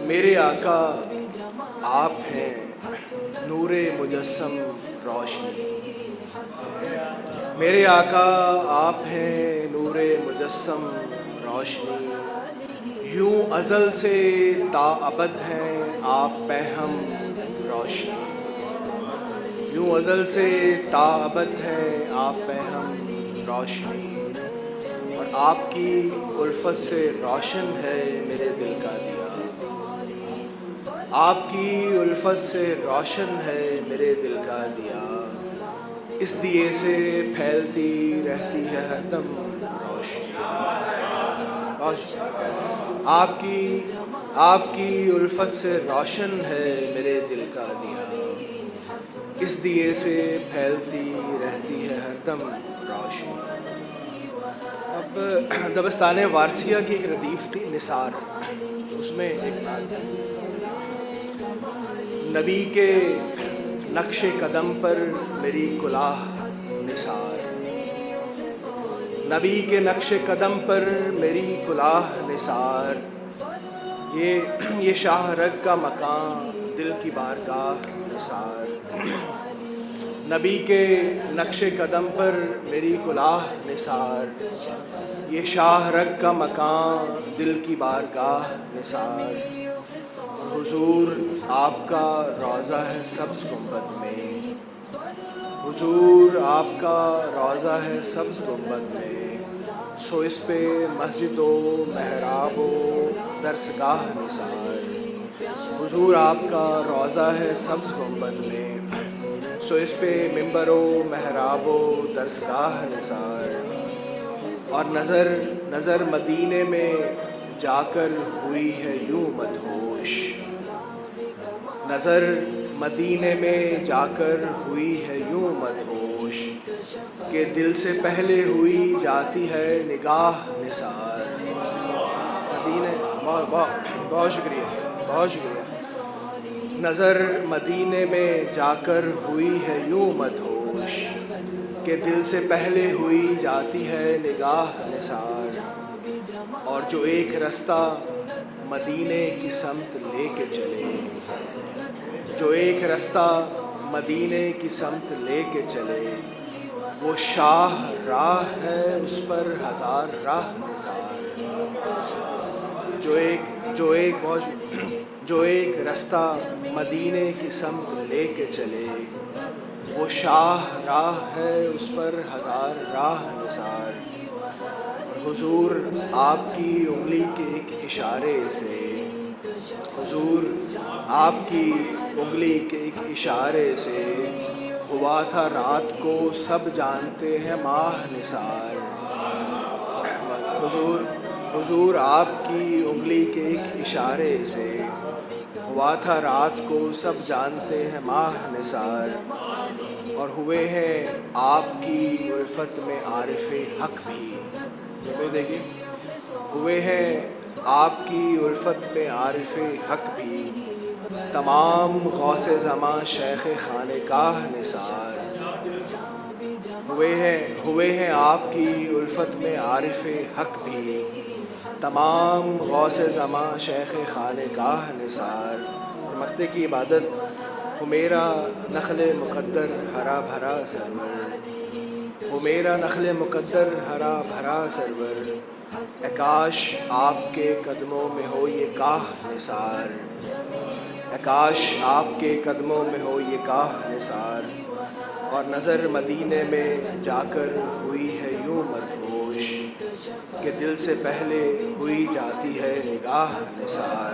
میرے آقا آپ ہیں نور مجسم روشنی، میرے آقا آپ ہیں نور مجسم روشنی، یوں ازل سے تا ابد ہیں آپ پہم روشنی، یوں ازل سے تا ابد ہیں آپ پہم روشنی، اور آپ کی الفت سے روشن ہے میرے دل کا دیا، آپ کی الفت سے روشن ہے میرے دل کا دیا، اس دیے سے پھیلتی رہتی ہے ہر دم روشنی، آپ کی الفت سے روشن ہے میرے دل کا دیا، اس دیے سے پھیلتی رہتی ہے ہر دم روشنی۔ اب دبستان وارثیہ کی ایک ردیف تھی نثار، اس میں ایک بات ہے، نبی کے نقش قدم پر میری کلاه نثار، نبی کے نقش قدم پر میری کلاه نثار، یہ شاہ رگ کا مقام دل کی بارگاہ نثار، نبی کے نقش قدم پر میری کلاه نثار، یہ شاہ رگ کا مقام دل کی بارگاہ نثار، حضور آپ کا روضہ ہے سبز گنبد میں، حضور آپ کا روضہ ہے سبز گنبد میں، سو اس پہ مسجد و محراب و درسگاہ نثار، حضور آپ کا روضہ ہے سبز گنبد میں، سو اس پہ ممبر و محراب و درسگاہ نثار، اور نظر مدینے میں جا کر ہوئی ہے یوں مدہوش، نظر مدینے میں جا کر ہوئی ہے یوں مدہوش، کہ دل سے پہلے ہوئی جاتی ہے نگاہ نثار، مدینے بہت شکریہ، نظر مدینے میں جا کر ہوئی ہے یوں مدہوش، کہ دل سے پہلے ہوئی جاتی ہے نگاہ نثار، اور جو ایک رستہ مدینے کی سمت لے کے چلے، جو ایک رستہ مدینے کی سمت لے کے چلے، وہ شاہ راہ ہے اس پر ہزار راہ نثار، جو ایک رستہ مدینے کی سمت لے کے چلے، وہ شاہ راہ ہے اس پر ہزار راہ نثار، حضور آپ کی انگلی کے ایک اشارے سے، حضور آپ کی انگلی کے ایک اشارے سے ہوا تھا رات کو سب جانتے ہیں ماہ نثار، حضور آپ کی انگلی کے ایک اشارے سے ہوا تھا رات کو سب جانتے ہیں ماہ نثار، اور ہوئے ہیں آپ کی الفت میں عارف حق بھی، دیکھیے ہوئے ہیں آپ کی الفت میں عارف حق بھی، تمام غوث زماں شیخ خانقاہ نثار، ہوئے ہیں آپ کی الفت میں عارف حق بھی، تمام غوث زماں شیخ خانقاہ نثار، مقتے کی عبادت ہو میرا نخل مقدر ہرا بھرا سرور، ہو میرا نخل مقدر ہرا بھرا سرور، اے کاش آپ کے قدموں میں ہو یہ کاہ نثار، اے کاش آپ کے قدموں میں ہو یہ کاہ نثار، اور نظر مدینے میں جا کر ہوئی ہے یوں مدہوش، کہ دل سے پہلے ہوئی جاتی ہے نگاہ نثار۔